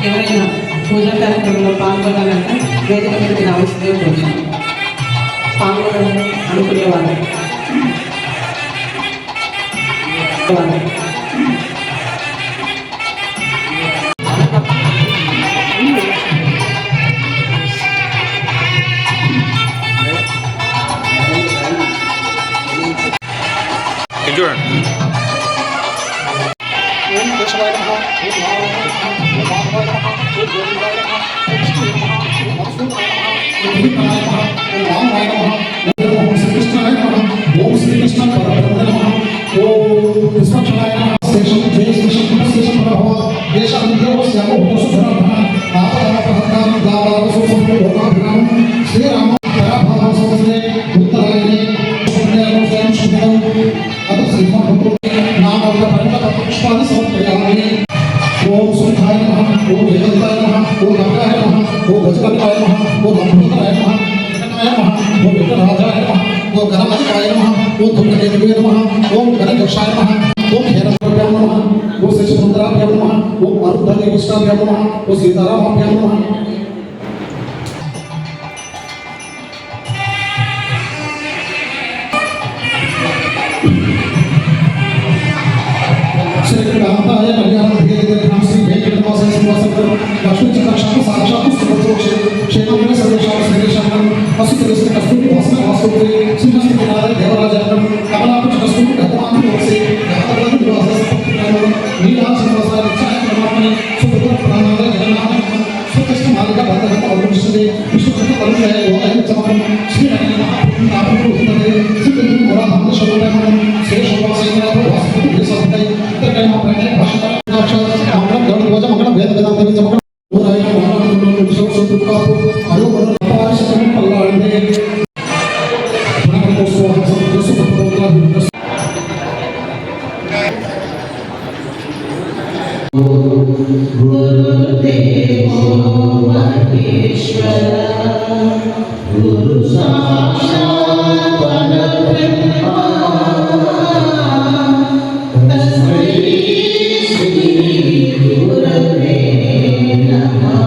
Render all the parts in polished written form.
ఎవరైనా పూజా కార్యక్రమంలో పాల్గొనాలంటే వేదిక మీదకి రావాల్సిందే కొంచెం పాల్గొనాలని అనుకునేవాళ్ళు. చూడండి. ओम सुखाय नमः, ओम वेदांताय नमः, ओम गंगाय नमः, ओम गजकल्पाय नमः, ओम अमृताय नमः, कृष्णाय नमः, ओम विघ्नराजाय नमः, ओम गणपतये नमः, ओम धूमकेतवे नमः, ओम गणेशाय नमः, ओम हेरंबाभ्यां नमः, ओम शशिपुत्राभ्यां नमः, ओम मरुद्धदेवष्टाभ्यां नमः, ओम सीतारामाभ्यां नमः। श्रीकांताय कल्याणाय श्री वेंकटवासाय श्रीवासकर लक्ष्मी चक्षु साक्षात् सुभद्रोक्षे क्षेत्रमेव सर्वेषां सर्वेषां असुतरस्य कस्तूरि वासना वासुते श्रीमस्ति नारायण देवराजाय कमलापच कस्तूरि गतमान वसे यातरादि वासस्पतिकाय नीलाचलवासाय चाय प्रमाणे सुभद्र प्राणाय जगन्नाथ सुकृष्ण मालिका बंधन अवश्यते विष्णुचक्र परिचय गोदाय चमकम श्री हरि महाप्रभु उन्नते श्री मोरा धाम शरणम शेष वासनाथ वासुते देशोदय गुरु साक्षात् परब्रह्म तस्मै श्री गुरवे नमः।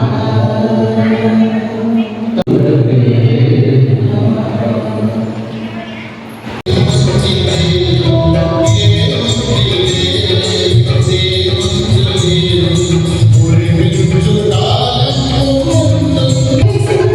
Thank you.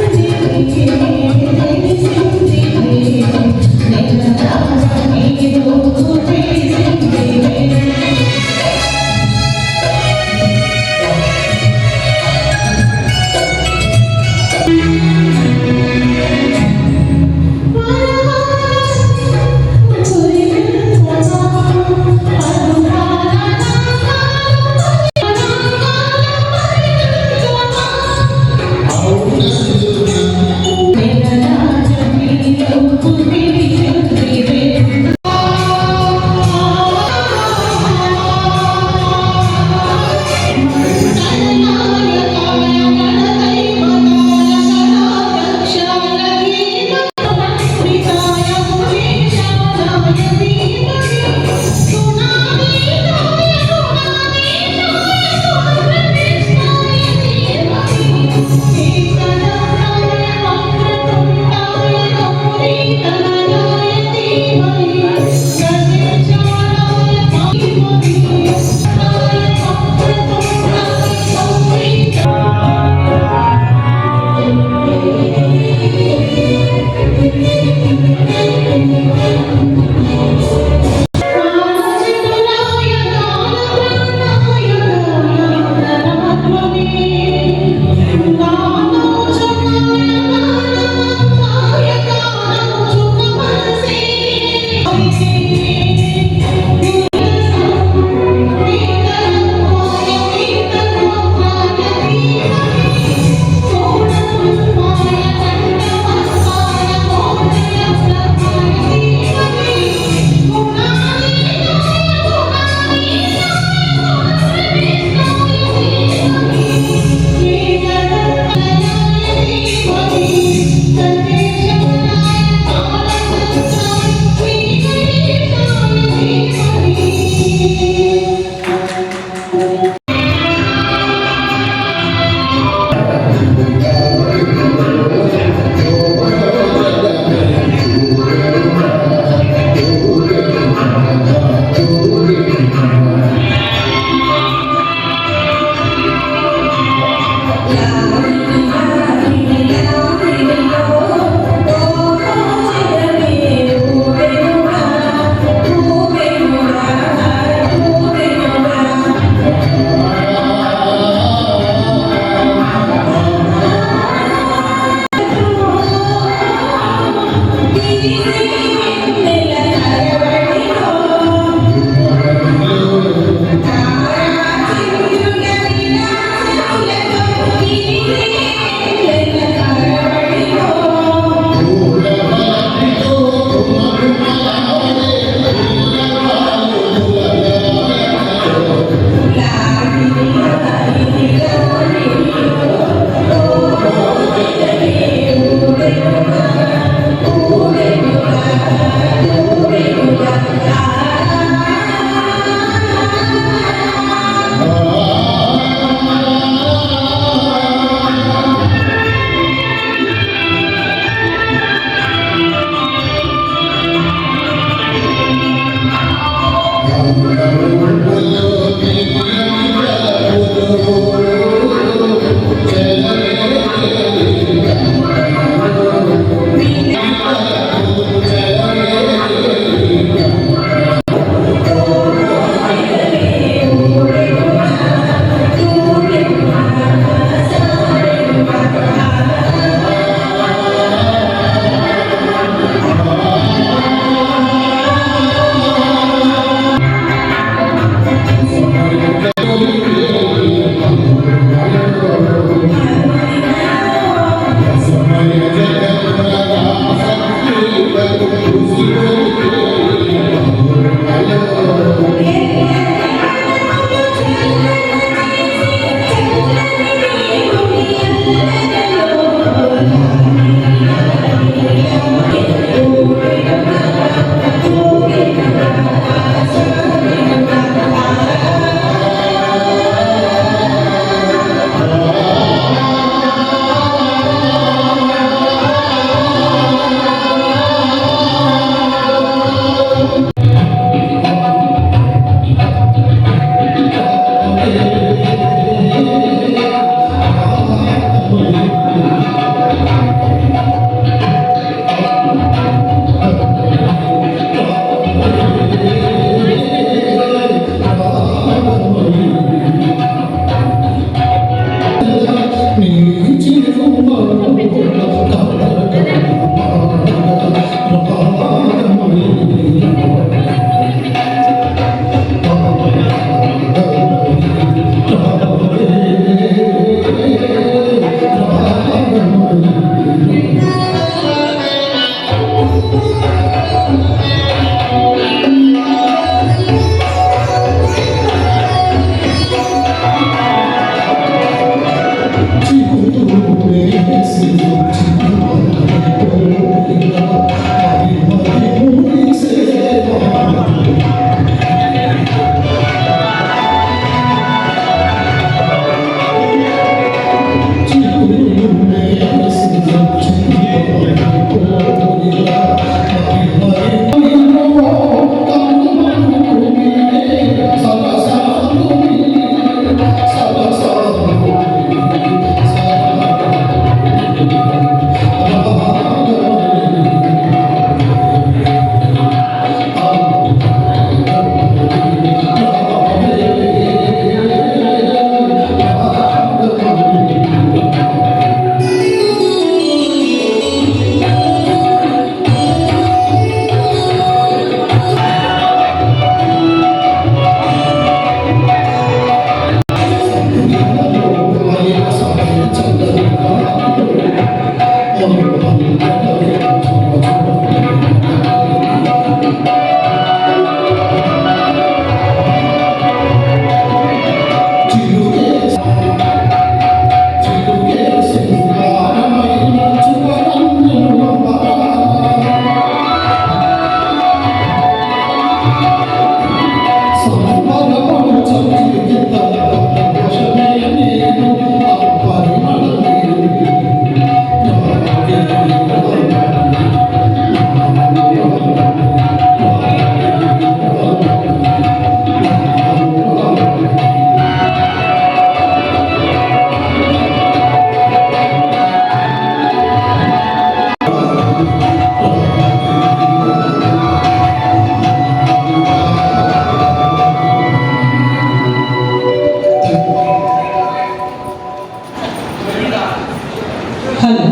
హలో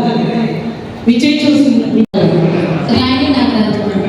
విజయ్ చూస్తున్నారు. రాణి నాగార్జున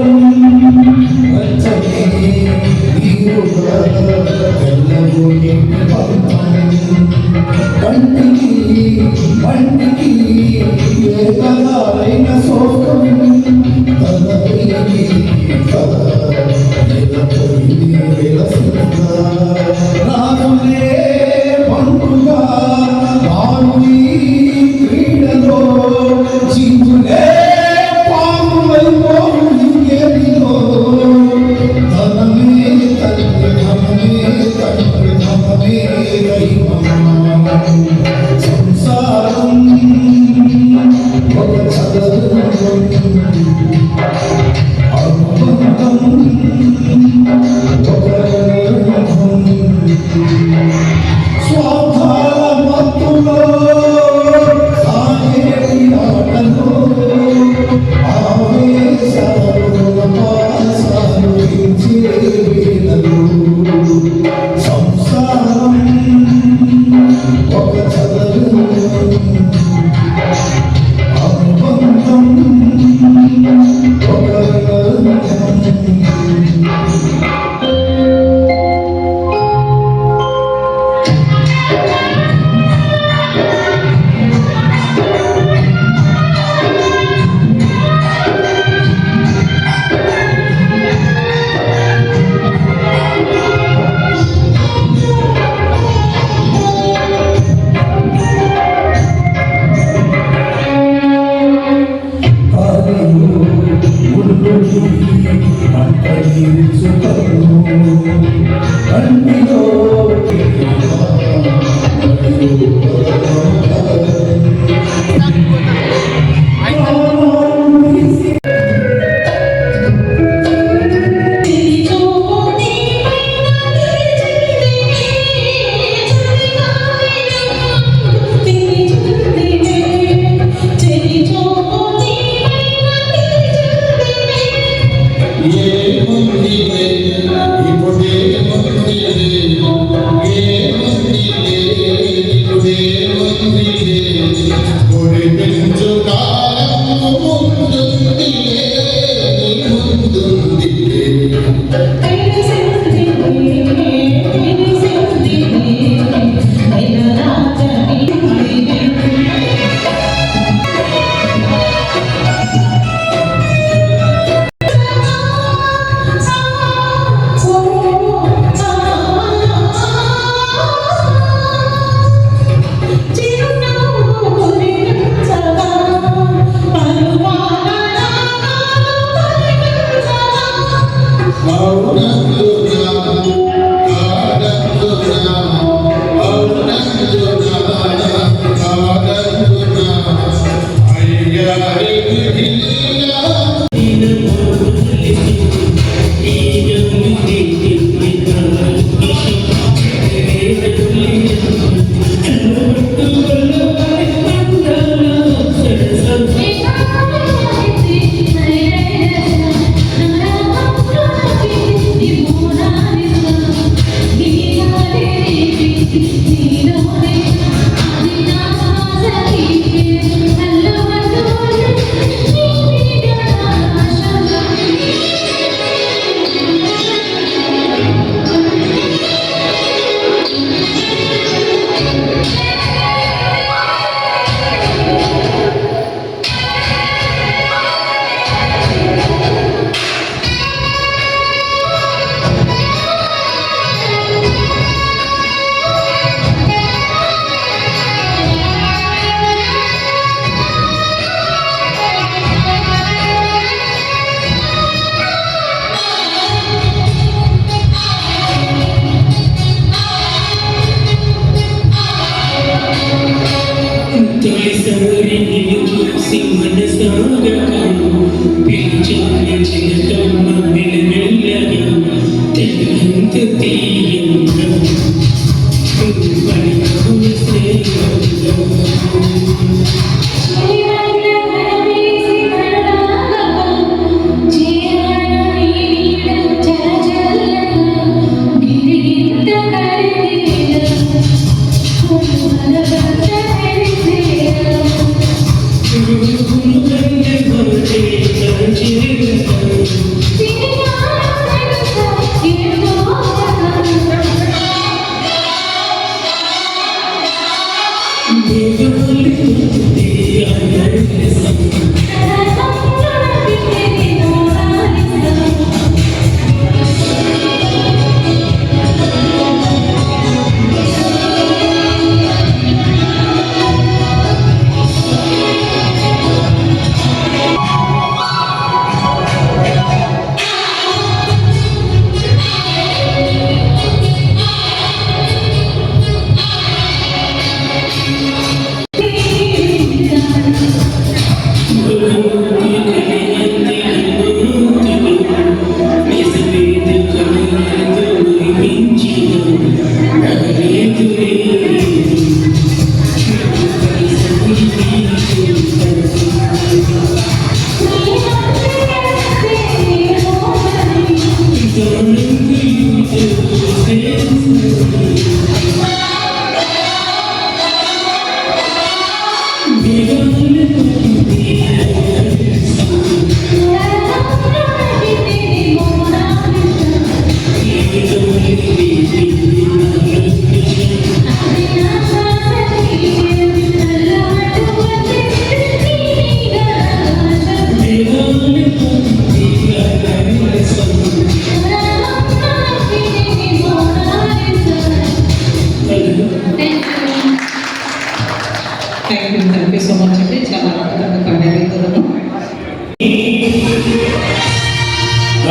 Hallelujah.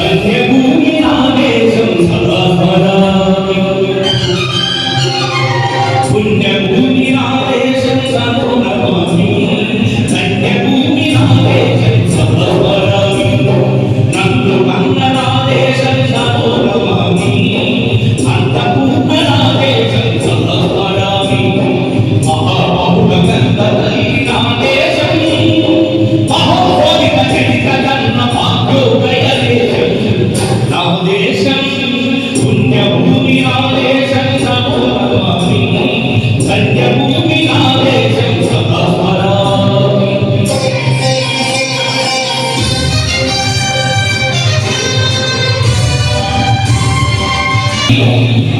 సత్యభూమి నాదేశం సదా స్మరామి పుణ్యభూమి నాదేశం సదో నమామి సత్యభూమి నాదేశం సదా స్మరామి నందు కన్న నాదేశం సదో నమామి అంతఃపూర్ణ నాదేశం సదా స్మరామి మహాబాహుల గంధర్వై నాదేశం మహోదరిత చరిత జన్మ భాగ్యోదయ నాదేశం పుణ్యభూమి నాదేశం సదో నమామి సత్యభూమి నాదేశం సదా స్మరామి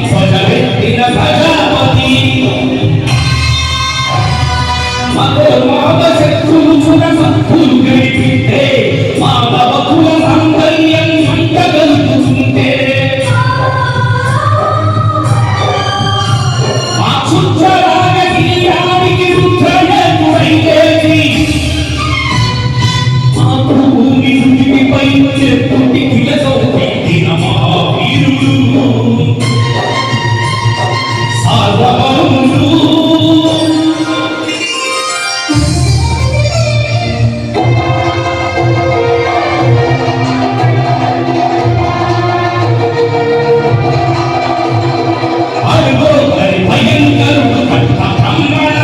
స్వజమెత్తిన ప్రజాపతి మధుమాద శత్రువు సుర సత్తులు గడిపితే మాధవ కుల సాంగల్యం మంటగలుగుతుంటే ఆ క్షుద్రరాగ గిరియానికి రుద్రయతుడైతేసి మాతృభూమి పృథివిపై చెప్పుటి కిలసౌపెట్టిన మహావీరుడు సార్వభౌముడు అడుగోదరి భయంకరుడు పట్ట బ్రహ్మణ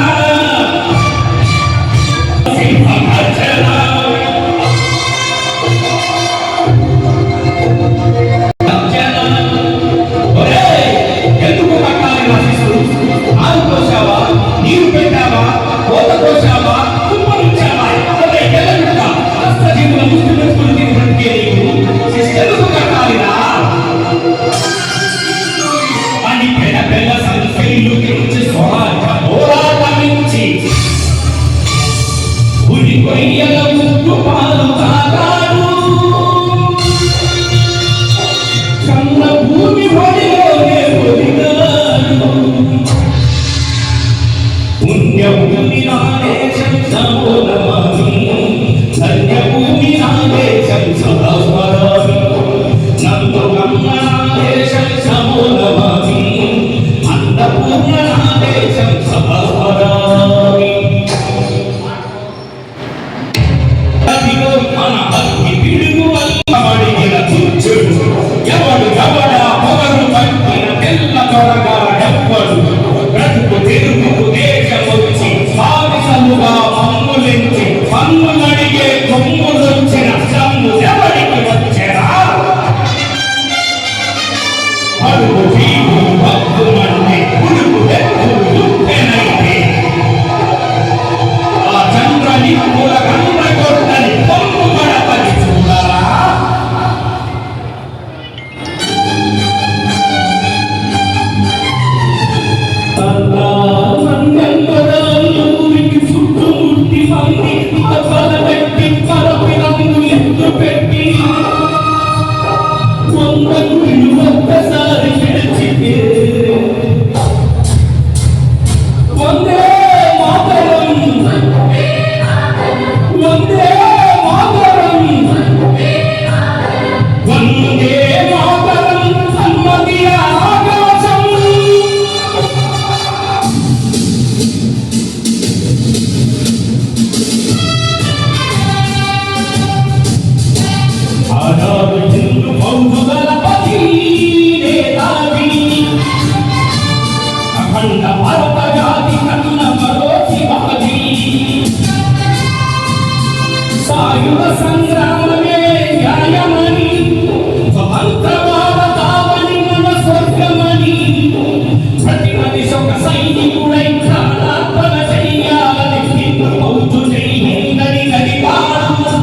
సింహగర్జన ఎందుకు కట్టాలి రాసిస్తూ ఆరు కోసావా నీరు పెట్టావా కోత కోసావా కుమ్మరించావా జీవుల ముస్లింలు తిరుగుతుంటే ఎందుకు కట్టాలిరా అని పెద్ద పెద్ద సంఖ్యలు గురించి పోరాటమించి ఉరి కొయ్యల ముక్కు పాలు తాగాడు కన్న భూమి ఒడిలోనే ఒదిగాడు పుణ్యభూమి నాదేశం సదో నమామి సత్యభూమి నాదేశం సదా స్మరామి నందు కన్న నాదేశం సదో నమామి అంతఃపూర్ణ నాదేశం సదా స్మరామి అదిగో మన అగ్ని పిడుగు అల్లబడిన తుచ్చుడు ఎవడు ఎవడా పొగరు పట్టిన తెల్ల దొరగా ఎవ్వడు బ్రతుకు తెరుగుకు దేశమొచ్చి బానిసలుగా మమ్ములించి పన్నులడిగే కొమ్ములొచ్చిన సమ్ము ఎవడికి వచ్చెరా అడుగు జీవు భక్తుమంటే ఉడుకు ఎత్తులు దుఃఖెనైతే ఆ చంద్రని పూల గంట కొట్టని పొమ్ము గడపని చూడరా ఊరికి చుట్టుముట్టి మంది పెట్టి పరపినందు ఎత్తు పెట్టి 100 గుళ్ళు ఒక్కసారి గెలిచితే వందే మాతరం వందే మాతరం వందే మాతరం సన్మతి ఆకాశం ఆనాడు హిందూ బౌద్ధ దళపతి నేతాజీ అఖండ భారత జాతి కన్న మరో శివాజీ సాయుధ సంగ్రామమే న్యాయమని స్వతంత్ర భారతావని మన స్వర్గమని ప్రతి మనిషి ఒక సైనికుడై ప్రాణార్పణ చెయ్యాలని హిందూ బౌద్ధు జై హిందని నడిపాడు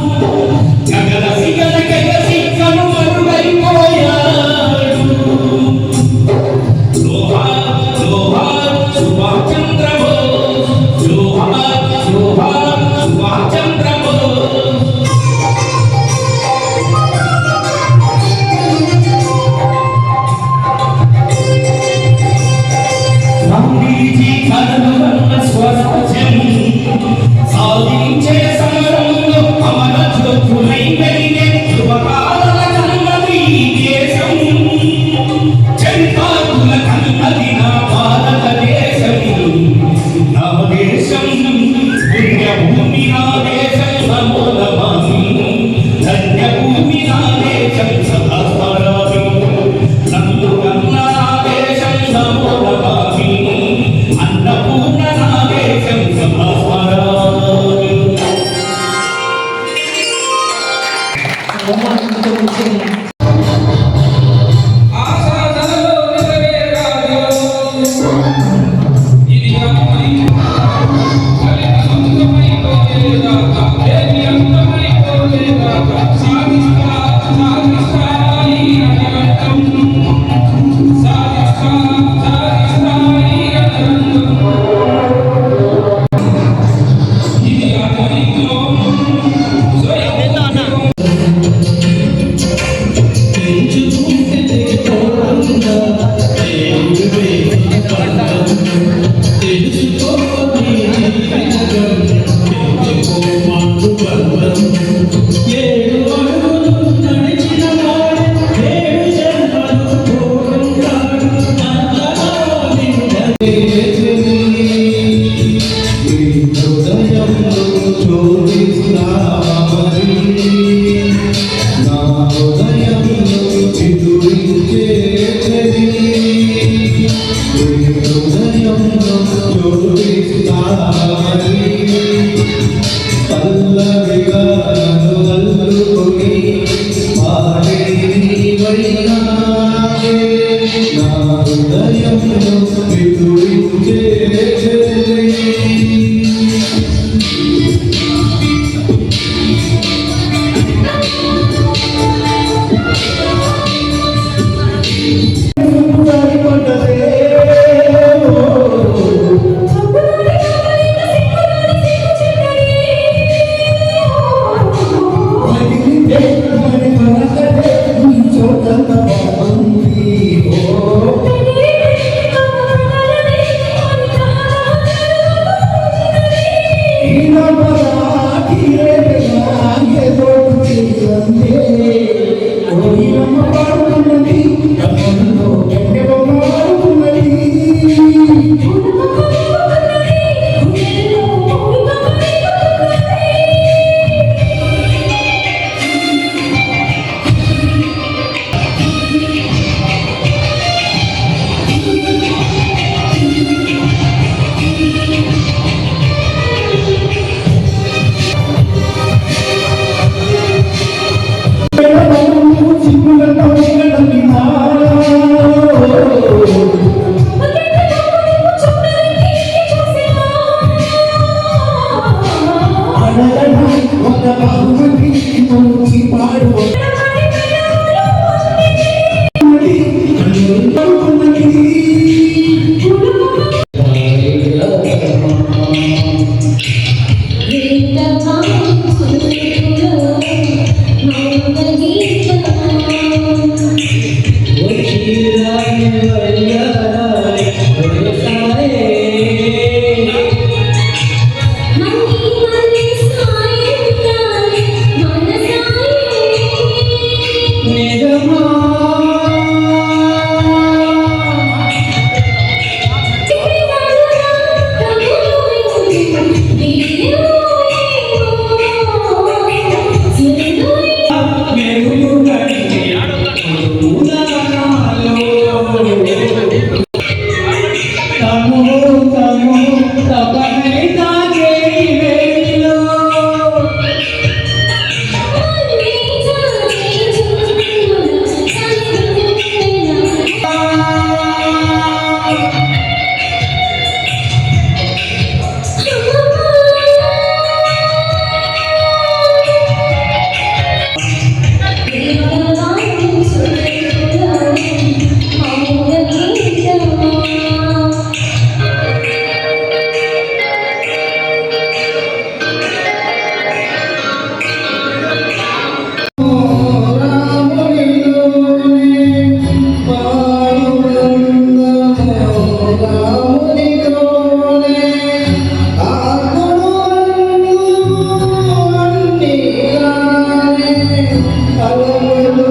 గగన సిగల గగసి కను మరుగైపోయాడు జోహార్ జోహార్ సుభాష్ చంద్ర బోస్ జోహార్ జోహార్ సుభాష్ చంద్ర బోస్ నా దేశం సదాస్మరామి నన్ను కన్నా నా దేశం సమోదపామి అన్నపూర్ణ నా దేశం సదాస్మరామి అవమానంతో కూర్చున్నాను. ఆశాదలలో నిలవేరాజు ఇది అమ్మై కలిత సంతమైపోయేదాక దేవి అంతమైపోయేదాక సాధిస్తా ఈ అనంతం సాధిస్తా ఈ అనంతం ఇది అమ్మైలో స్వయం Hallelujah.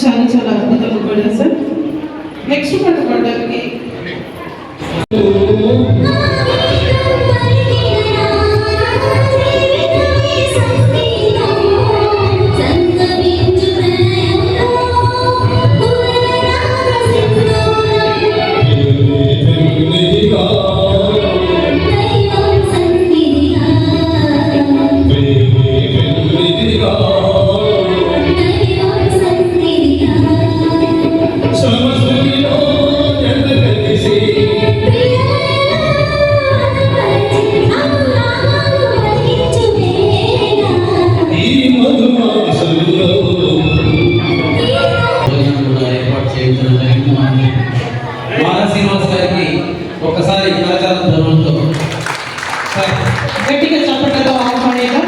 చాలా చాలా అద్భుతంగా కూడా సార్. నెక్స్ట్ పాట పాడడానికి శ్రీనివాస్ గారికి ఒకసారి కరచాల ధ్వనులతో గట్టిగా చప్పట్లతో ఆహ్వానిద్దాం.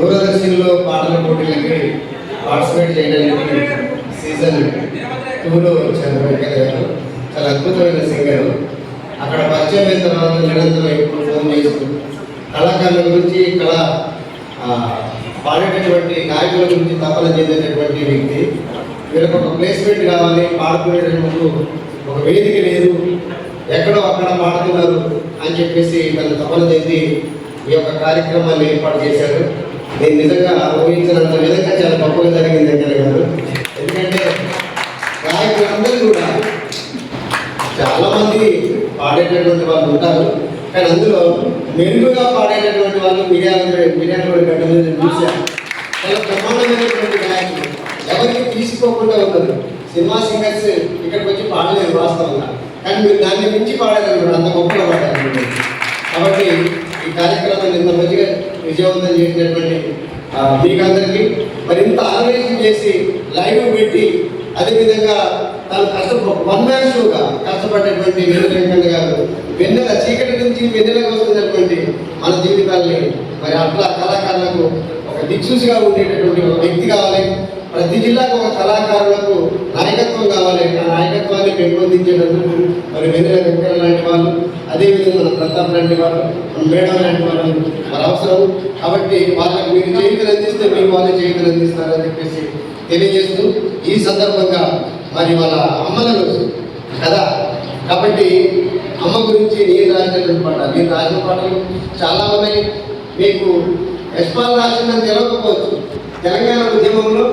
దూరదర్శన్లో పాటల పోటీలకి పార్టిసిపేట్ చేయడానికి సీజన్ 2లో వచ్చారు వెంకయ్య గారు. చాలా అద్భుతమైన సింగర్. అక్కడ పరిచయం అయిన తర్వాత నిరంతరం ఎప్పుడు ఫోన్ చేస్తూ కళాకారుల గురించి పాడేటటువంటి నాయకుల గురించి తపన చెందేటటువంటి వ్యక్తి. వీళ్ళకి ఒక ప్లేస్మెంట్ కావాలి, పాడుకునేటప్పుడు ఒక వేదిక లేదు, ఎక్కడో అక్కడ పాడుతున్నారు అని చెప్పేసి తను తపన చెంది ఈ యొక్క కార్యక్రమాన్ని ఏర్పాటు చేశారు. నేను నిజంగా ఊహించినంత విధంగా చాలా గొప్పగా జరిగింది వెంకయ్య గారు. ఎందుకంటే గాయకులందరూ కూడా చాలామంది పాడేటటువంటి వాళ్ళు ఉంటారు, కానీ అందులో మెరుగుగా పాడేటటువంటి వాళ్ళు మిర్యాలగూడ గడ్డ మీద చూశారు. చాలా బ్రహ్మాండమైనటువంటి గాయకులు ఎవరికి తీసుకోకుండా ఉన్నారు. సినిమా సింగర్స్ ఇక్కడికి వచ్చి పాడలేదు వాస్తవంగా, కానీ మీరు దాన్ని మించి పాడారు, అంత గొప్పగా పాడారు. కాబట్టి ఈ కార్యక్రమాన్ని ఇంత మంచిగా విజయవంతం చేసినటువంటి మీకందరికీ, మరి ఇంత ఆర్గనైజేషన్ చేసి లైవ్ పెట్టి అదేవిధంగా తాను వన్ మ్యాన్ షోగా కష్టపడేటువంటి వెంకయ్య గారు వెన్నెల చీకటి నుంచి వెన్నెలకు వస్తున్నటువంటి మన జీవితాల్ని మరి అట్లా కళాకారులకు ఒక దిక్సూచిగా ఉండేటటువంటి ఒక వ్యక్తి కావాలి. ప్రతి జిల్లాకు ఒక కళాకారులకు నాయకత్వం కావాలి. ఆ నాయకత్వాన్ని పెంపొందించేటందుకు మరి వెన్నెల వెంకయ్య లాంటి వాళ్ళు, అదేవిధంగా మన ప్రతాప్ లాంటి వాళ్ళు, మన మేడం లాంటి వాళ్ళు మరి అవసరం. కాబట్టి వాళ్ళకి మీరు చేతులు అందిస్తే మీరు వాళ్ళు చేతులు అందిస్తారని చెప్పేసి తెలియజేస్తూ, ఈ సందర్భంగా మరి వాళ్ళ అమ్మల రోజు కదా, కాబట్టి అమ్మ గురించి నేను రాసినటువంటి పాట, నేను రాసిన పాటలు చాలా ఉన్నాయి. మీకు యశ్పాల్ రాసిందని తెలవకపోవచ్చు. తెలంగాణ ఉద్యమంలో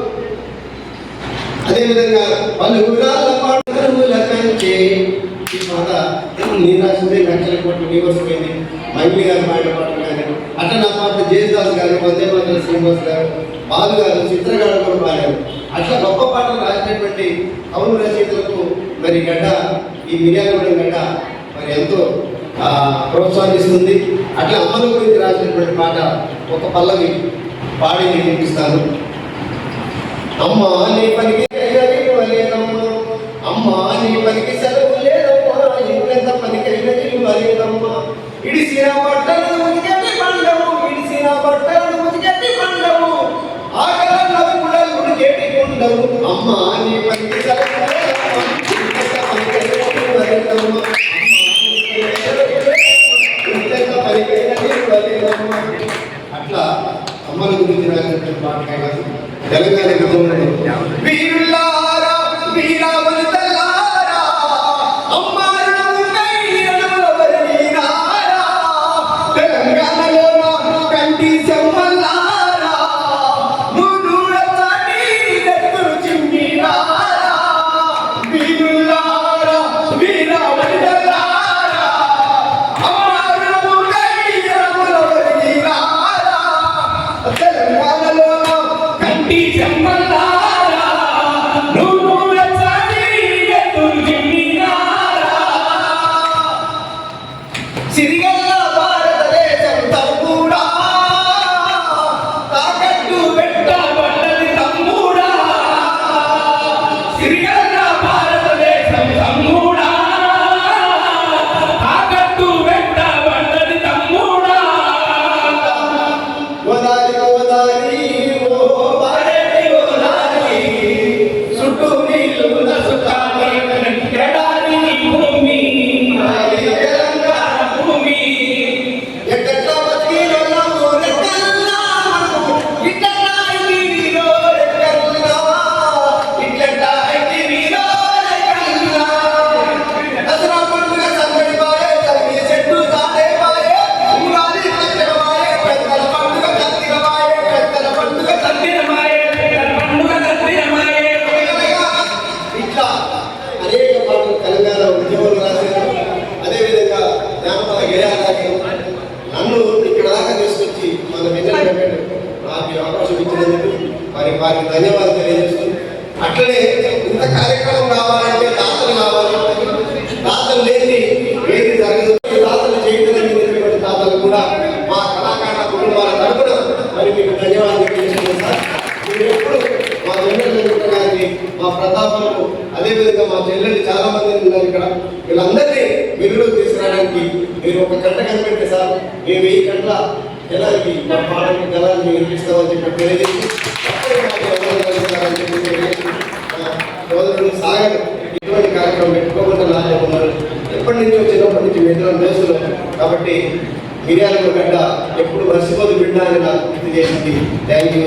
అదేవిధంగా పలుగురాల పాటల కంటే ఈ పాట నేను రాసింది లక్షల కోట్లు వ్యూవర్స్ పోయింది. మైత్రి గారు పాడిన పాటలు కానీ అట్లా నా పాట జయదాస్ గారు, వందే మాతరం శ్రీనివాస్ గారు, బాలు గారు, చిత్ర గారు కూడా పాడారు. అట్లా గొప్ప పాటలు రాసినటువంటి కవులు రచయితలకు మరి గడ్డ, ఈ మిర్యాలగూడెం గడ్డ మరి ఎంతో ప్రోత్సహిస్తుంది. అట్లా అమ్మల గురించి రాసినటువంటి పాట ఒక పల్లవి పాడి వినిపిస్తాను. అమ్మ నీ పనికి లేదమ్మా, అమ్మ నీ పనికి సెలవు లేదమ్మా, ఇంకెంత పనికైనా లేదమ్మా, ఇడిసిన బట్టలను ముదిగట్టి పండవు, ఇడిసిన బట్టలను ముదిగట్టి పండవు, ఆకలన్న కూడా ఉడికేటి ఉండవు, అమ్మ నీ పనికి సెలవు లేదమ్మా, ఇంకెంత పనికైనా లేదమ్మా, ఇంకెంత పనికైనా లేదమ్మా. అట్లా అమ్మల గురించి రాసినటువంటి పాట కాదు. తెలంగాణ వీరులారా వీరావనితలారా తెలంగాణలో కంటి చెమ్మలారా చింపినారా వీరులారా వీరావనితలారా తెలంగాణలో కంటి చెమ్మలారా సిరిగల్ల భారతదేశం తమ్ముడా, తాకట్టు పెట్టబడ్డది తమ్ముడా, సిరిగల్ల భారతదేశం తమ్ముడా, తాకట్టు పెట్టబడ్డది తమ్ముడా, గోదారి గోదారి ఓ భారతి గోదారి చుట్టూ నీళ్ళు నసుకాని ఎడారి భూమి నన్ను ఇక్కడ దాకా తీసుకొచ్చి మన వెన్నెల నాకు అవకాశం ఇచ్చినందుకు వారికి ధన్యవాదాలు తెలియజేస్తుంది. అట్లనే ఇంత కార్యక్రమం కావాలంటే దాతలు కావాలి. దాతలు లేని ఏది జరగదు. దాతలు చేయడానికి దాతలు కూడా మా కళాకారుల కుటుంబాల తరపున మరి మీకు ధన్యవాదాలు తెలియజేస్తున్నాను సార్. మీరు ఎప్పుడు మా వెన్నెల గారికి, మా ప్రతాపంలో, అదేవిధంగా మా చెల్లెళ్ళు చాలా మంది ఉన్నారు ఇక్కడ, వీళ్ళందరినీ వెలుగులోకి తీసుకురావడానికి మీరు ఒక గంట కనిపెట్టే సార్ మేము 1000 గంటల జనానికి పాటలు జనాన్ని వినిపిస్తామని చెప్పి తెలియజేసి సోదరుడు సాగర్ ఇటువంటి కార్యక్రమం పెట్టుకోకుండా ఉన్నారు. ఎప్పటి నుంచి వచ్చినప్పటి నుంచి మిత్రులు చేస్తున్నారు కాబట్టి మిర్యాలగూడ గడ్డ ఎప్పుడు మర్చిపోదు బిడ్డ అని నాకు గుర్తు చేసింది. Thank you.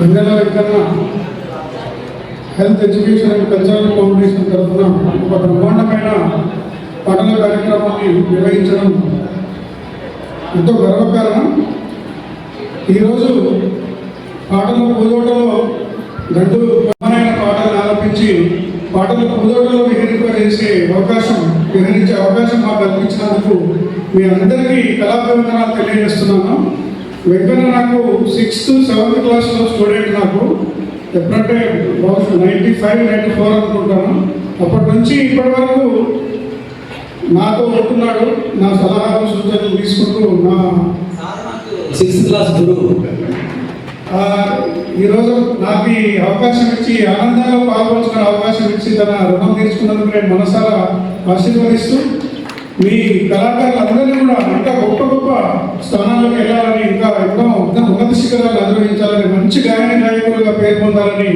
Vengala Venkanna health education and cultural foundation తరఫున ఒక బ్రహ్మాండమైన పఠన కార్యక్రమాన్ని నిర్వహించడం ఎంతో గర్వకారణం. ఈరోజు పాటల పూజోటలో గడ్డు ప్రధానమైన పాటలు ఆలపించి పాటల పూజోటలో విహరించే అవకాశం మాకు కల్పించినందుకు మీ అందరికీ కళాభివందనాలు తెలియజేస్తున్నాను. వెంకన్న నాకు 6th 7th క్లాస్లో స్టూడెంట్. నాకు ఎప్పుడంటే 95, 94 అనుకుంటాను. అప్పటి నుంచి ఇప్పటి వరకు నాతో ఉంటున్నాడు. నా సలహాలు సూచనలు తీసుకుంటూ నా 6th క్లాస్ గురువు. ఈరోజు నాకు ఈ అవకాశం ఇచ్చి ఆనందంలో పాల్గొంచుకునే అవకాశం ఇచ్చి తన రుణం తీర్చుకున్నందుకు నేను మనసారా ఆశీర్వదిస్తూ మీ కళాకారులందరినీ కూడా ఇంకా గొప్ప గొప్ప స్థానాల్లోకి వెళ్ళాలని, ఇంకా ఎన్నో ఉన్నత శిఖరాలు అధిరోహించాలని, మంచి గాయకులుగా పేరు పొందాలని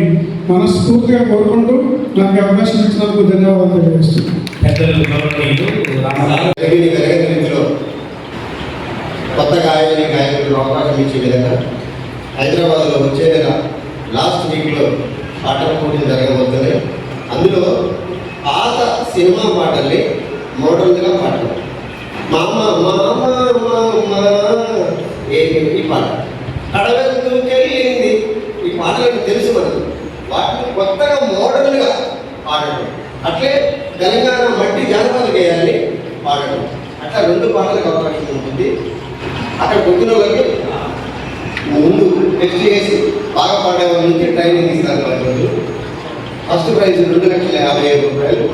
మనస్ఫూర్తిగా కోరుకుంటూ నాకు అవకాశం ఇచ్చినందుకు ధన్యవాదాలు తెలియజేస్తున్నాను. కొత్త గాయకులకు అవకాశం ఇచ్చే విధంగా హైదరాబాద్లో వచ్చే నెల లాస్ట్ వీక్లో పాటల పోటీలు జరగబోతుంది. అందులో పాత సినిమా పాటల్ని మోడల్గా పాటలు మామ మామ మామ ఈ పాట అడగెళ్ళింది. ఈ పాటలకు తెలుసు మనకు. వాటిని కొత్తగా మోడల్గా పాడటం, అట్లే తెలంగాణ మట్టి జానపద గేయాల్ని పాడటం, అట్లా 2 పాటలకు అవకాశం ఉంటుంది. అక్కడ పొద్దున వాళ్ళకి ముందు టెస్ట్ చేసి బాగా పాడే వాళ్ళ నుంచి ట్రైనింగ్ ఇస్తారు. 10 రోజులు. ఫస్ట్ ప్రైజ్ 2,50,000 రూపాయలు,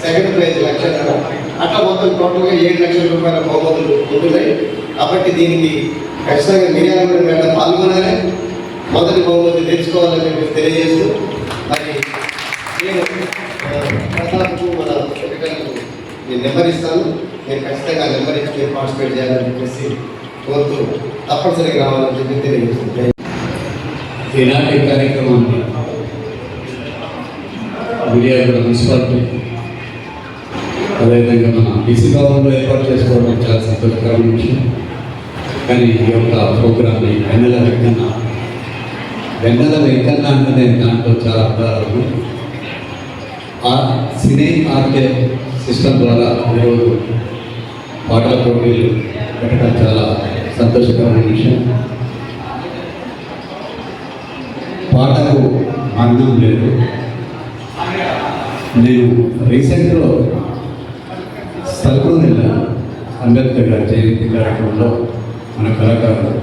సెకండ్ ప్రైజ్ 1,00,000. అట్లా మొత్తం టోటల్గా 7 లక్షల రూపాయల బహుమతులు ఉంటున్నాయి. కాబట్టి దీనికి ఖచ్చితంగా మిర్యాలగూడ గడ్డ పాల్గొనాలి, మొదటి బహుమతి తెచ్చుకోవాలని చెప్పి తెలియజేస్తూ, మరి నేను ప్రసాద్కు మన సెక్రటరీకు నేను నెంబర్ ఇస్తాను. నేను ఖచ్చితంగా నెంబర్ ఇచ్చి మీరు పార్టిసిపేట్ చేయాలని చెప్పేసి కోరుతూ తప్పనిసరిగా రావాలని చెప్పి తెలియజేస్తుంది. ఈనాటి కార్యక్రమాన్ని మిర్యాలగూడ మున్సిపాలిటీ అదేవిధంగా మన బీసీ భవన్లో ఏర్పాటు చేసుకోవడం చాలా సంతోషకరమైన విషయం. కానీ ఈ యొక్క ప్రోగ్రామ్ని వెన్నెల వెంకన్న అంటే నేను దాంట్లో చాలా అర్థాలు సినీ ఆర్కే సిస్టమ్ ద్వారా ఈరోజు పాటల పోటీలు పెట్టడం చాలా సంతోషకరమైన విషయం. పాటకు అన్నం లేదు. నేను రీసెంట్లో స్థలకులు వెళ్ళాను. అంబేద్కర్ గారి జయంతి కార్యక్రమంలో మన కళాకారులు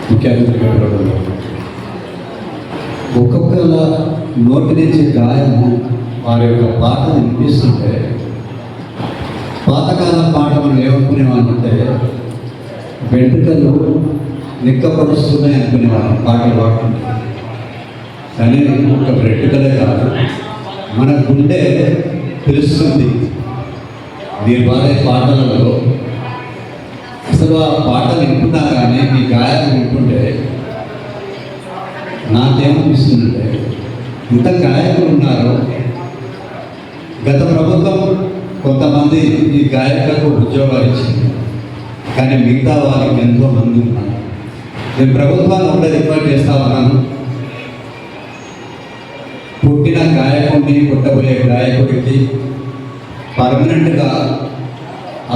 ముఖ్య అతిథిగా పెట్టడంలో ఒక్కొక్కల నోటి నుంచి గాయము వారి యొక్క పాటను వినిపిస్తుంటే, పాతకాలం పాట మనం ఏమనుకునేవాళ్ళంటే వెంట్రుకలు నిక్కపడుస్తున్నాయి అనుకునేవాళ్ళం పాటలు పాడుతుంటే. కానీ ఒక వెంట్రుకలే కాదు, మన గుండె తెలుస్తుంది మీరు పాడే పాటలలో. అసలు ఆ పాటలు వింటున్నా కానీ మీ గాయాలు వింటుంటే నాకేమనిపిస్తుందంటే, ఇంత గాయకులు ఉన్నారు. గత ప్రభుత్వం కొంతమంది ఈ గాయకులకు ఉద్యోగాలు ఇచ్చింది, కానీ మిగతా వారికి ఎంతో మంది ఉన్నారు. నేను ప్రభుత్వాన్ని కూడా రిక్వెస్ట్ చేస్తా ఉన్నాను, పుట్టిన గాయకుడిని పుట్టబోయే గాయకుడికి పర్మనెంట్గా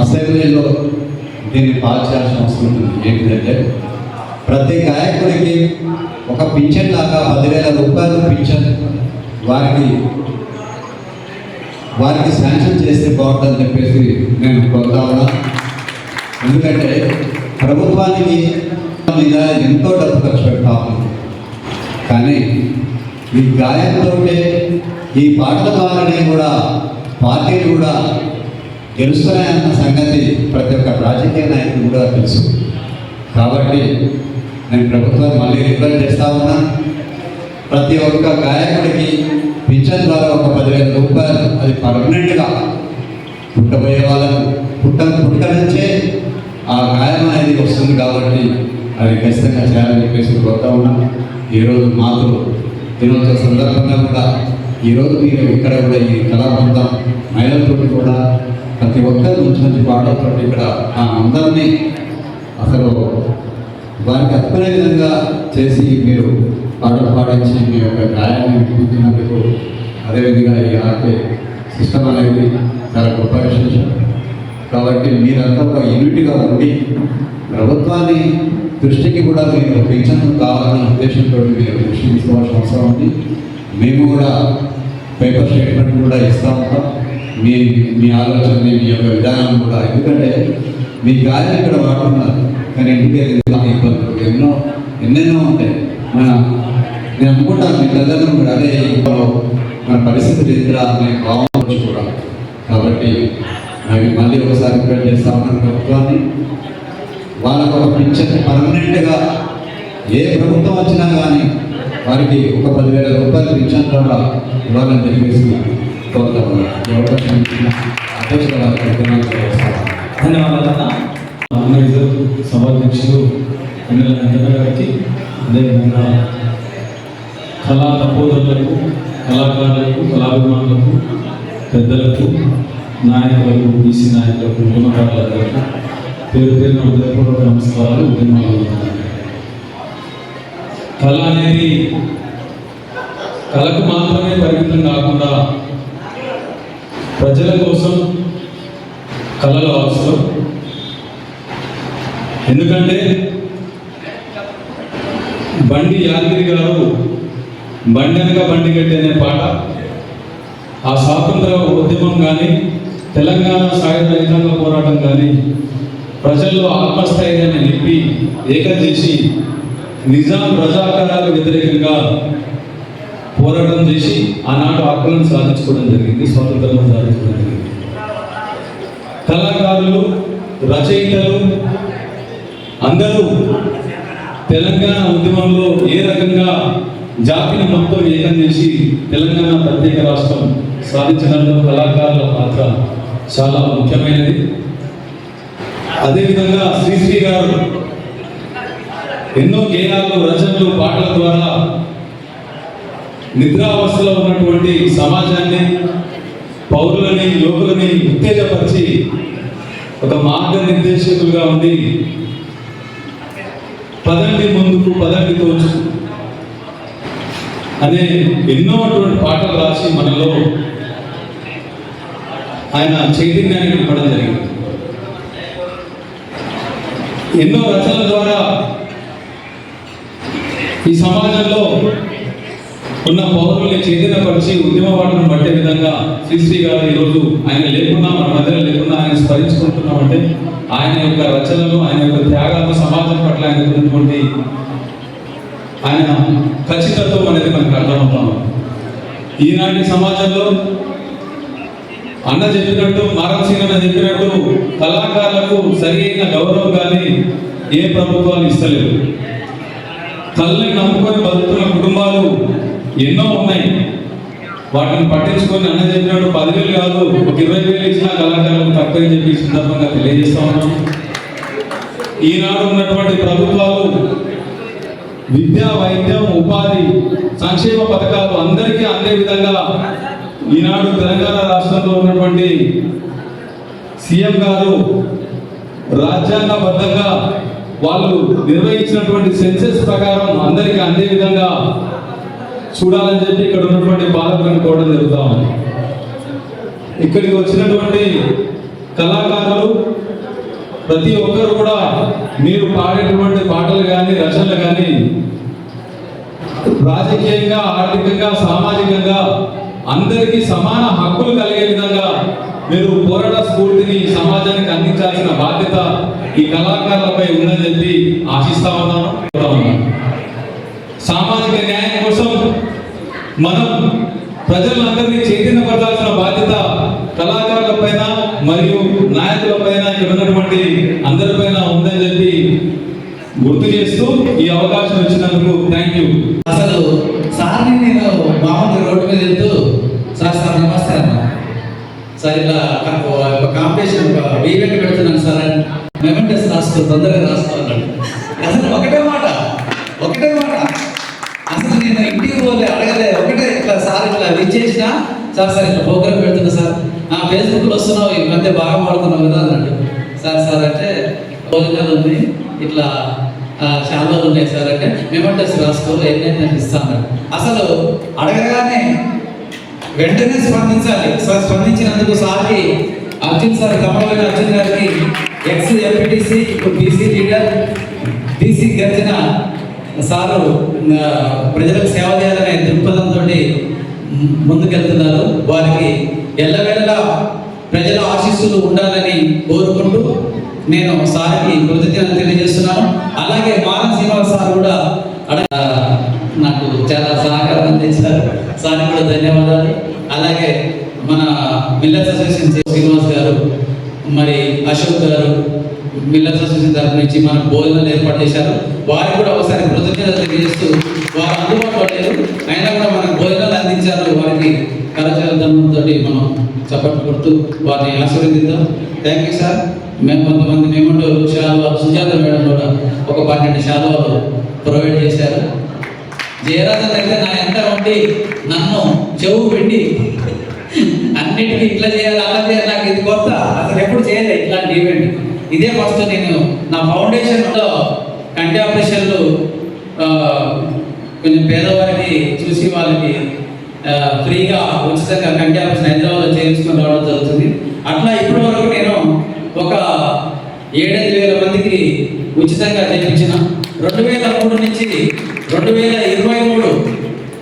అసెంబ్లీలో దీన్ని పాస్ చేయాల్సిన అవసరం ఉంది. ఏంటంటే ప్రతి గాయకుడికి ఒక పింఛన్ దాకా 10,000 రూపాయలు పింఛన్ వారికి శాంక్షన్ చేస్తే బాగుంటుందని చెప్పేసి నేను కోరుతా ఉన్నా. ఎందుకంటే ప్రభుత్వానికి మీద ఎంతో డబ్బు ఖర్చు పెడతాము, కానీ ఈ గాయంతో ఈ పాటల ద్వారానే కూడా పార్టీలు కూడా గెలుస్తున్నాయన్న సంగతి ప్రతి ఒక్క రాజకీయ నాయకులు కూడా తెలుసు. కాబట్టి నేను ప్రభుత్వాన్ని మళ్ళీ రిక్వెస్ట్ చేస్తా ఉన్నా, ప్రతి ఒక్క గాయకుడికి పింఛన్ ద్వారా ఒక 10,000 రూపాయలు అది పర్మనెంట్గా పుట్టబోయే వాళ్ళకు పుట్టుక నుంచే ఆ గాయం అనేది వస్తుంది కాబట్టి అది ఖచ్చితంగా చేయాలని చెప్పేసి కోరుతా ఉన్నాం. ఈరోజు మాతృ దినోత్సవ సందర్భంగా కూడా ఈరోజు మీరు ఇక్కడ కూడా ఈ కళాబృందం మహిళలతో కూడా ప్రతి ఒక్కరు మంచి మంచి పాటలతో ఇక్కడ అందరినీ అసలు వారికి అర్థమయ్యే విధంగా చేసి మీరు పాటలు పాడించి మీ యొక్క గాయాన్ని వినిపించినందుకు, అదేవిధంగా ఈ ఆర్కే సిస్టమ్ అనేది చాలా గొప్ప విశేషం. కాబట్టి మీరంతా ఒక యూనిట్గా ఉండి ప్రభుత్వాన్ని దృష్టికి కూడా మీరు పెన్షన్ కావాలనే ఉద్దేశంతో మీరు దృష్టి తీసుకోవాల్సిన అవసరం ఉంది. మేము కూడా పేపర్ స్టేట్మెంట్ కూడా ఇస్తూ ఉంటాం. మీ ఆలోచనని, మీ యొక్క విధానం కూడా, ఎందుకంటే మీ గాయం ఇక్కడ వాడుతున్నారు కానీ ఇంటికి ఇబ్బందులు ఎన్నెన్నో ఉంటాయి. నేను అనుకుంటాను మీ తల్లిదండ్రులు కూడా అదే మన పరిస్థితులు ఎదురా అనే భావం కూడా. కాబట్టి నాకు మళ్ళీ ఒకసారి రిక్వెస్ట్ చేస్తా ఉన్నాను ప్రభుత్వాన్ని, వాళ్ళకు ఒక పింఛన్ పర్మనెంట్గా ఏ ప్రభుత్వం వచ్చినా కానీ వారికి ఒక 10,000 రూపాయలు పింఛన్ ద్వారా ఇవ్వాలని చెప్పేసి కోరుతా ఉన్నాను. ధన్యవాదాలు. ఆర్గనైజర్ సభాధ్యక్షులు వెంకట గారికి, అదేవిధంగా కళా తపోదరులకు, కళాకారులకు, కళాభిమానులకు, పెద్దలకు, నాయకులకు, బీసీ నాయకులకు, ఉద్యమకారులందరికీ పేరు పేరున హృదయపూర్వక నమస్కారాలు. ఉద్యమాలు కళ అనేది కళకు మాత్రమే పరిమితం కాకుండా ప్రజల కోసం కళలు అవసరం. ఎందుకంటే బండి యాదగిరి గారు బండి అనగా బండి గట్టి అనే పాట ఆ స్వాతంత్ర ఉద్యమం కానీ, తెలంగాణ సాయుధ రైతాంగ పోరాటం కానీ ప్రజల్లో ఆత్మస్థైర్యాన్ని నింపి ఏకం చేసి నిజాం రజాకారాలకు వ్యతిరేకంగా పోరాటం చేసి ఆనాడు హక్కులను సాధించుకోవడం జరిగింది, స్వాతంత్రం సాధించుకోవడం జరిగింది. కళాకారులు, రచయితలు అందరూ తెలంగాణ ఉద్యమంలో ఏ రకంగా జాతిని మొత్తం ఏకం చేసి తెలంగాణ ప్రత్యేక రాష్ట్రం సాధించడంలో కళాకారుల పాత్ర చాలా ముఖ్యమైనది. అదేవిధంగా శ్రీశ్రీ గారు ఎన్నో గేయాలు, రచనలు, పాటల ద్వారా నిద్రావస్థలో ఉన్నటువంటి సమాజాన్ని, పౌరులని, యువకులని ఉత్తేజపరిచి ఒక మార్గనిర్దేశకులుగా ఉండి పదండి ముందుకు, పదండి తోచు అనే ఎన్నో అటువంటి పాటలు రాసి మనలో ఆయన చైతన్యాన్ని నింపడం జరిగింది. ఎన్నో రచనల ద్వారా ఈ సమాజంలో ఉన్న పౌరుల్ని చైతన్యపరిచి ఉద్యమ పాటను పట్టే విధంగా శ్రీశ్రీ గారు ఈరోజు ఆయన లేకున్నా, మన మధ్యలో లేకున్నా ఆయన స్మరించుకుంటున్నామంటే ఆయన యొక్క రచనలు, ఆయన యొక్క త్యాగాలు, సమాజం పట్ల ఆయన ఉన్నటువంటి ఆయన ఖచ్చితత్వం అనేది మనకు అర్థమవుతాము. ఈనాటి సమాజంలో అన్న చెప్పినట్టు, మారం సింగ్ అన్న చెప్పినట్టు కళాకారులకు సరైన గౌరవం కానీ ఏ ప్రభుత్వాలు ఇస్తలేవు. కళ్ళని నమ్ముకొని బతుకుతున్న కుటుంబాలు ఎన్నో ఉన్నాయి. వాటిని పట్టించుకొని అన్న చెప్పినట్టు 10,000 కాదు, ఒక 20,000 ఇచ్చినా కళాకారులకు తక్కువ అని చెప్పి సందర్భంగా తెలియజేస్తా ఉన్నాం. ఈనాడు ఉన్నటువంటి ప్రభుత్వాలు విద్యా, వైద్యం, ఉపాధి, సంక్షేమ పథకాలు అందరికీ అందే విధంగా ఈనాడు తెలంగాణ రాష్ట్రంలో ఉన్నటువంటి సీఎం గారు రాజ్యాంగబద్ధంగా వాళ్ళు నిర్వహించినటువంటి సెన్సెస్ ప్రకారం అందరికీ అందే విధంగా చూడాలని చెప్పి ఇక్కడ ఉన్నటువంటి పాలకులను కోరడం జరుగుతా ఉంది. ఇక్కడికి వచ్చినటువంటి కళాకారులు ప్రతి ఒక్కరు కూడా మీరు పాడేటువంటి పాటలు కానీ, రచనలు కానీ రాజకీయంగా, ఆర్థికంగా, సామాజికంగా అందరికీ సమాన హక్కులు కలిగే విధంగా మీరు పోరాట స్ఫూర్తిని సమాజానికి అందించాల్సిన బాధ్యత ఈ కళాకారులపై ఉందని చెప్పి ఆశిస్తా ఉన్నాను. సామాజిక న్యాయం కోసం మనం ప్రజలందరినీ చైతన్యపరచాల్సిన బాధ్యత కళాకారుల పైన మరియు నాయకుల పైన, ఇక్కడ ఉన్నటువంటి అందరిపైన ఉందని చెప్పి గుర్తు చేస్తూ ఈ అవకాశం ఇచ్చినందుకు థ్యాంక్ యూ. అసలు సార్ని నేను మామూలు రోడ్డు మీద వెళ్తూ సార్ నమస్తే అన్న, సార్ ఇలా ఒక కాంపిటీషన్ ఒక ఈవెంట్ పెడుతున్నాను సార్ అని మెమెంటస్ రాసుకో తొందరగా రాసుకోవాలండి. అసలు ఒకటే మాట అసలు నేను ఇంటికి పోలే అడగలే, ఒకటే ఇట్లా సార్ ఇట్లా విచ్చేసిన సార్ ఇట్లా ప్రోగ్రామ్ పెడుతున్నా సార్, ఫేస్బుక్లో వస్తున్నావు ఈ మధ్య బాగా వాడుతున్నావు కదా అన్నాడు. సార్ అంటే భోజనాలు ఉంది, ఇట్లా శాలువాలు ఉన్నాయి సార్ అంటే మెమెంటస్ రాసుకో ఎన్నైనా ఇస్తాను. అసలు అడగగానే వెంటనే స్పందించాలి. సార్ స్పందించినందుకు సార్కి అర్జున్ సార్ కమలమైన అర్జున్ గారికి ఎక్స్ ఎంపీటీసీ ఇప్పుడు బీసీ లీడర్ బీసీ గర్జన సారు ప్రజలకు సేవ చేయాలనే దృక్పథంతో ముందుకెళ్తున్నారు. వారికి ఎల్లవేళలా ప్రజల ఆశీస్సులు ఉండాలని కోరుకుంటూ నేను సార్కి కృతజ్ఞతలు తెలియజేస్తున్నాను. అలాగే మానవ శ్రీనివాస్ సార్ కూడా నాకు చాలా సహకారం అందించారు, సార్కి కూడా ధన్యవాదాలు. అలాగే మన మిల్లర్స్ అసోసియేషన్ శ్రీనివాస్ గారు, మరి అశోక్ గారు మిల్లర్స్ అసోసియేషన్ తరఫు నుంచి మనకు భోజనాలు ఏర్పాటు చేశారు. వారికి కూడా ఒకసారి కృతజ్ఞతలు తెలియజేస్తూ వారు అందుబాటులో లేదు అయినా కూడా మనకు భోజనాలు అందించారు. వారికి కరచాలతో మనం చప్పట్లు కొడుతూ వారిని ఆశీర్వదిద్దాం. Thank you sir. మేము కొంతమంది మేమంటూ శాలువాలు సుజాత మేడం కూడా ఒక 12 శాలువాలు ప్రొవైడ్ చేశారు. జయరాజన్ అయితే నా ఎంత ఉండి నన్ను చెవు పెట్టి అన్నిటికీ ఇట్లా చేయాలి అలా చేయాలి, నాకు ఇది కొత్త, అసలు ఎప్పుడు చేయలేదు ఇట్లాంటి ఈవెంట్. ఇదే ఫస్ట్. నేను నా ఫౌండేషన్లో కంటి ఆపరేషన్లు కొంచెం పేదవారికి చూసి వాళ్ళకి ఫ్రీగా ఉచితంగా కంటి ఆపరేషన్ హైదరాబాద్లో చేయించుకొని రావడం జరుగుతుంది. అట్లా ఇప్పటి వరకు నేను ఒక 7,000 మందికి ఉచితంగా చేయించిన. 2003 నుంచి 2023,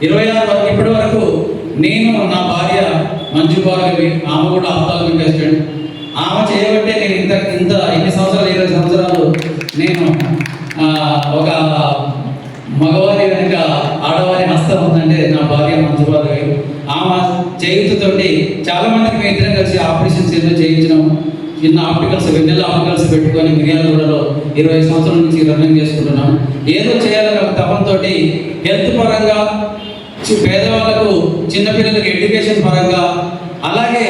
26 వరకు ఇప్పటి వరకు నేను నా భార్య మంజు భార్గవి, ఆమె కూడా ఆప్తాల్మిక్ అసిస్టెంట్, ఆమె చేయబట్టే నేను ఇంత ఎన్ని సంవత్సరాలు 20 సంవత్సరాలు నేను ఒక మగవారి వెనుక ఆడవారి హస్తం ఉందంటే నా భార్య మంజు భార్గవి. ఆమె చేయుతతోటి చాలా మందికి మేము ఇద్దరం కలిసి ఆపరేషన్స్ ఏదో చేయించినాము. చిన్న ఆప్టికల్స్ వెన్నెల ఆప్టికల్స్ పెట్టుకొని మిర్యాలగూడలో 20 సంవత్సరాల నుంచి రన్నింగ్ చేసుకుంటున్నాం. ఏదో చేయాలనే ఒక తపంతోటి హెల్త్ పరంగా, పేదవాళ్ళకు, చిన్నపిల్లలకు ఎడ్యుకేషన్ పరంగా, అలాగే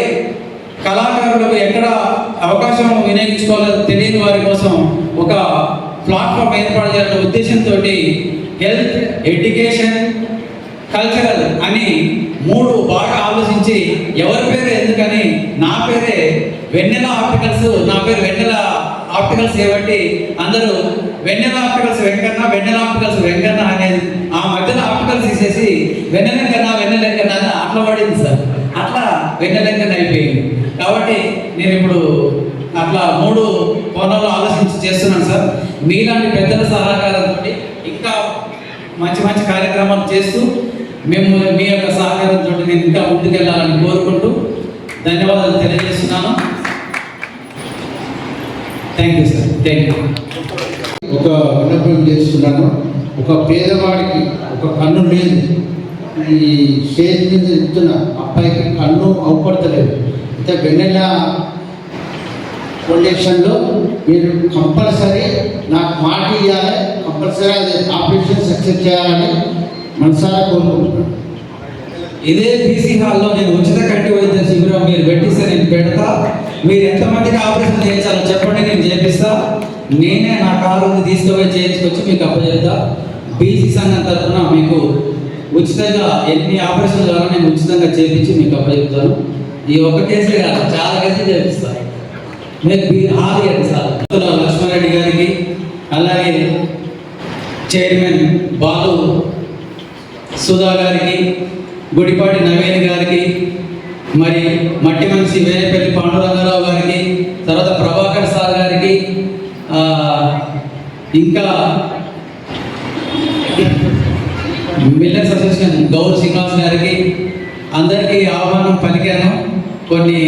కళాకారులకు ఎక్కడ అవకాశం వినియోగించుకోవాలో తెలియని వారి కోసం ఒక ప్లాట్ఫామ్ ఏర్పాటు చేయాలనే ఉద్దేశంతో హెల్త్, ఎడ్యుకేషన్, కల్చరల్ అని 3 బాగా ఆలోచించి ఎవరి పేరు ఎందుకని నా పేరే వెన్నెల ఆప్టికల్స్, నా పేరు వెన్నెల ఆప్టికల్స్ ఏబట్టి అందరూ వెన్నెల ఆప్టికల్స్ వెంకన్న అనేది ఆ మధ్యలో ఆప్టికల్స్ తీసేసి వెన్నెలెంకన్న అని అట్లా పడింది సార్. అట్లా వెన్నెలెంకన్న అయిపోయింది. కాబట్టి నేను ఇప్పుడు అట్లా 3 కోణాల్లో ఆలోచించి చేస్తున్నాను సార్. మీలాంటి పెద్దల సహకారంతో ఇంకా మంచి కార్యక్రమాలు చేస్తూ మేము మీ యొక్క సహకారంతో నేను ఇంకా ముందుకెళ్ళాలని కోరుకుంటూ ధన్యవాదాలు తెలియజేస్తున్నాను. Thank you sir. Thank you. ఒక విన్నపం చేస్తున్నాను. ఒక పేదవాడికి ఒక కన్ను లేదు, ఈ స్టేజ్ మీద ఎత్తున్న అబ్బాయికి కన్ను అవపడతలేదు. అయితే వెన్నెల ఫౌండేషన్లో మీరు కంపల్సరీ నాకు మాట ఇవ్వాలి, కంపల్సరీ అది ఆపరేషన్ సక్సెస్ చేయాలని మనసారా కోరుకుంటున్నాను. ఇదే బీసీ హాల్లో నేను ఉచిత కంటి వైద్య శిబిరం మీరు పెట్టిస్తే నేను పెడతా. మీరు ఎంతమందికి ఆపరేషన్ చేయించాలో చెప్పండి, నేను చేపిస్తా. నేనే నా కారు తీసుకుపోయి చేయించుకొచ్చి మీకు అప్పచెప్తా. బీసీ సంఘం తరఫున మీకు ఉచితంగా ఎన్ని ఆపరేషన్లు కావాలో నేను ఉచితంగా చేయించి మీకు అప్పచెప్తాను. ఈ ఒక్క కేసే కాదు, చాలా కేసులు చేపిస్తాను. నేను హాజరు సార్ లక్ష్మారెడ్డి గారికి, అలాగే చైర్మన్ బాలు సుధా గారికి, గుడిపాటి నవీన్ గారికి, మరి మట్టి మనిషి వేరేపల్లి పాండురంగారావు గారికి, తర్వాత ప్రభాకర్ సార్ గారికి, ఇంకా మిల్లర్స్ అసోసియేషన్ గౌరవ్ శ్రీనివాస్ గారికి అందరికీ ఆహ్వానం పలికాను. కొన్ని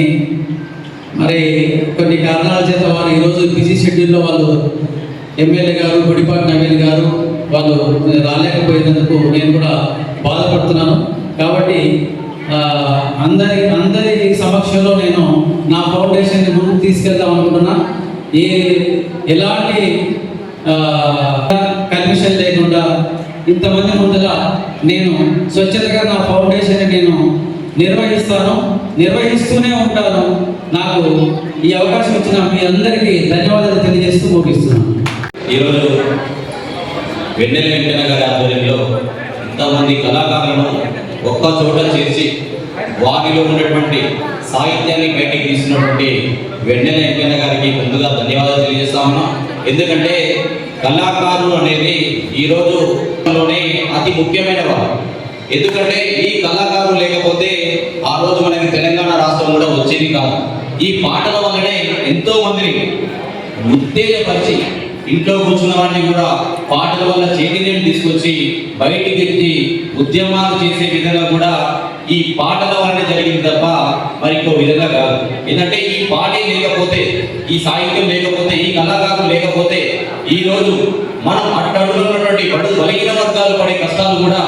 కారణాల చేత వాళ్ళు ఈరోజు బిజీ షెడ్యూల్లో వాళ్ళు ఎమ్మెల్యే గారు గుడిపాటి నవీన్ గారు వాళ్ళు రాలేకపోయినందుకు నేను కూడా బాధపడుతున్నాను. కాబట్టి అందరి సమక్షంలో నేను నా ఫౌండేషన్ని ముందుకు తీసుకెళ్దాం అనుకుంటున్నా. ఎలాంటి కల్మిషన్ లేకుండా ఇంతమంది ముందుగా నేను స్వచ్ఛతగా నా ఫౌండేషన్ నేను నిర్వహిస్తాను, నిర్వహిస్తూనే ఉంటాను. నాకు ఈ అవకాశం ఇచ్చిన మీ అందరికీ ధన్యవాదాలు తెలియజేస్తూ ముగిస్తున్నాను. ఈరోజు వెన్నెల వెంకన్న గారి ఆధ్వర్యంలో ఇంతమంది కళాకారులను ఒక్క చోట చేర్చి వారిలో ఉన్నటువంటి సాహిత్యాన్ని బయటికి తీసినటువంటి వెన్నెల వెంకన్న గారికి ముందుగా ధన్యవాదాలు తెలియజేస్తా ఉన్నాం. ఎందుకంటే కళాకారులు అనేది ఈరోజులోనే అతి ముఖ్యమైన వారు. ఎందుకంటే ఈ కళాకారులు లేకపోతే ఆ రోజు మనకి తెలంగాణ రాష్ట్రం కూడా వచ్చేది కాదు. ఈ పాటల వల్లనే ఎంతో మందిని ఉత్తేజపరిచి ఇంట్లో కూర్చున్న వాడిని కూడా పాటల వల్ల చైతన్యం తీసుకొచ్చి బయటికి ఎత్తి ఉద్యమాలు చేసే విధంగా కూడా ఈ పాటల వల్లనే జరిగింది తప్ప మరి ఇంకో విధంగా కాదు. ఏంటంటే ఈ పాటే లేకపోతే, ఈ సాహిత్యం లేకపోతే, ఈ కళాకారులు లేకపోతే ఈ రోజు మనం అట్టడుగున్నటువంటి బలహీన వర్గాలు పడే కష్టాలు కూడా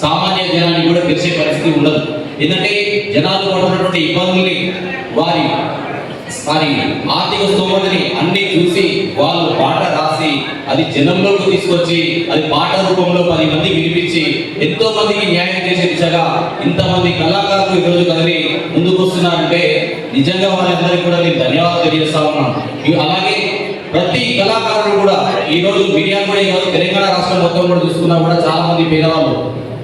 సామాన్య జనానికి కూడా తెలిసే పరిస్థితి ఉండదు. ఎందుకంటే జనాలు పడుతున్నటువంటి ఇబ్బందుల్ని వారి ఆర్థిక స్తోమతని అన్ని చూసి వాళ్ళు పాట రాసి అది జనంలోకి తీసుకొచ్చి అది పాట రూపంలో 10 మంది వినిపించి ఎంతో మందికి న్యాయం చేసే దిశగా ఇంతమంది కళాకారులు ఈరోజు కదిలి ముందుకు వస్తున్నారంటే నిజంగా వాళ్ళందరికీ కూడా నేను ధన్యవాదాలు తెలియజేస్తా ఉన్నాను. అలాగే ప్రతి కళాకారులు కూడా ఈ రోజు మిర్యాలగూడ కాదు, తెలంగాణ రాష్ట్రం మొత్తం కూడా చూసుకున్నా కూడా చాలా మంది పేదవాళ్ళు.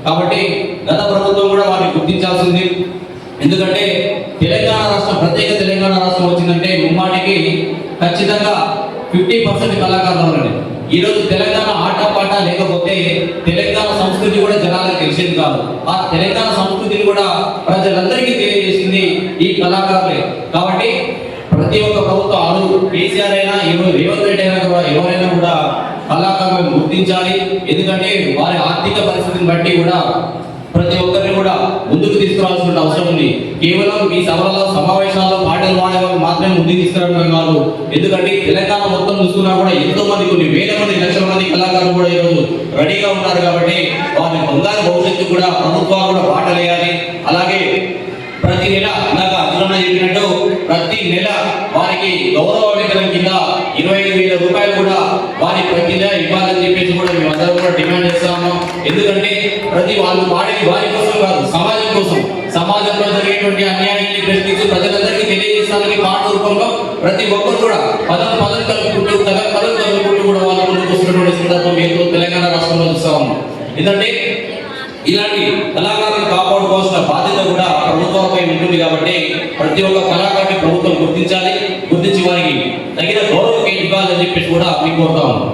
కాబట్టి గత ప్రభుత్వం కూడా వారిని గుర్తించాల్సింది. ఎందుకంటే తెలంగాణ రాష్ట్రం, ప్రత్యేక తెలంగాణ రాష్ట్రం వచ్చిందంటే ముమ్మాటికి ఖచ్చితంగా 50% కళాకారులు ఉన్నారండి. ఈరోజు తెలంగాణ ఆటపాట లేకపోతే తెలంగాణ సంస్కృతి కూడా జనాలకు తెలిసేది కాదు. ఆ తెలంగాణ సంస్కృతిని కూడా ప్రజలందరికీ తెలియజేసింది ఈ కళాకారులే. కాబట్టి ప్రతి ఒక్క ప్రభుత్వం కేసీఆర్ అయినా రేవంత్ రెడ్డి అయినా కూడా ఎవరైనా కూడా కళాకారులను గుర్తించాలి. ఎందుకంటే వారి ఆర్థిక పరిస్థితిని బట్టి కూడా ప్రతి ఒక్కరిని కూడా ముందుకు తీసుకురావాల్సిన అవసరం ఉంది. కేవలం ఈ సభలలో సమావేశాల్లో పాటలు పాడే వాళ్ళు మాత్రమే ముందుకు తీసుకురావడం కాదు. ఎందుకంటే తెలంగాణ మొత్తం చూసుకున్నా కూడా ఎంతో మంది, కొన్ని వేల మంది, లక్షల మంది కళాకారులు కూడా ఈరోజు రెడీగా ఉన్నారు. కాబట్టి వారి బంగారు భవిష్యత్తు కూడా ప్రభుత్వాలు కూడా పాటలు వేయాలి. అలాగే ప్రతి నెల ఇందాక అర్జున చెప్పినట్టు ప్రతి నెల వారికి గౌరవ వేతనం కింద 25,000 రూపాయలు కూడా వారి ప్రతి నెల ఇవ్వాలని చెప్పేసి కూడా మేము అందరం కూడా డిమాండ్ చేస్తా ఉన్నాం. ఎందుకంటే ప్రతి వాళ్ళు పాడేది వారి కోసం కాదు, సమాజం కోసం. సమాజంలో జరిగేటువంటి అన్యాయాన్ని ప్రశ్నించి ప్రజలందరికీ తెలియజేస్తానికి పాట రూపంలో ప్రతి ఒక్కరు కూడా పదం కలుపుకుంటూ కూడా వాళ్ళు ముందుకు వస్తున్నటువంటి సందర్భం ఏదో తెలంగాణ రాష్ట్రంలో చూస్తా ఉన్నాం. ఎందుకంటే ఇలాంటి కళాకారులను కాపాడుకోవాల్సిన బాధ్యత కూడా ప్రభుత్వంపై ఉంటుంది. కాబట్టి ప్రతి ఒక్క కళాకారుని ప్రభుత్వం గుర్తించి వారికి తగిన గౌరవం ఇవ్వాలని చెప్పేసి కూడా మీకు కోరుతా ఉన్నాం.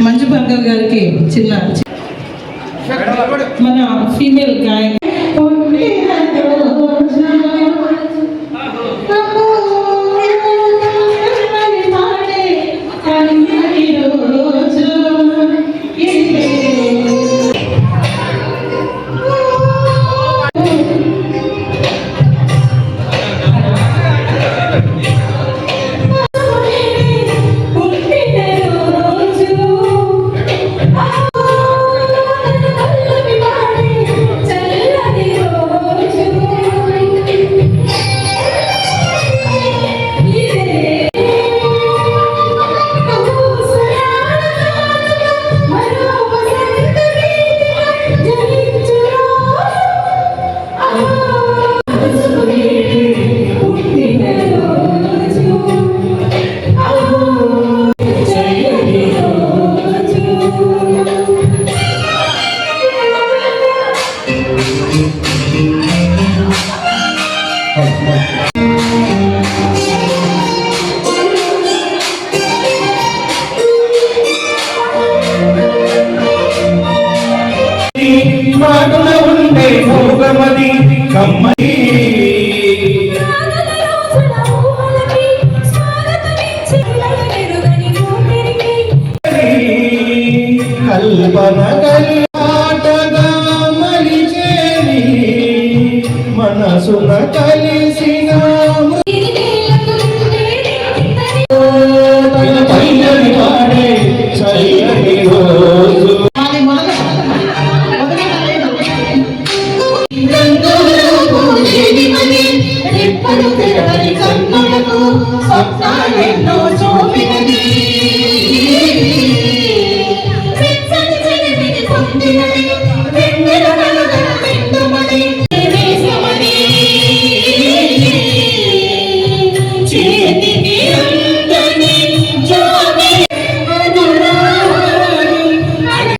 మంజు భార్గవ్ గారికి చిన్న మన ఫీమేల్ గాయక చల్లది కల్పన కలిటగా మలిచేవి మనసున కలి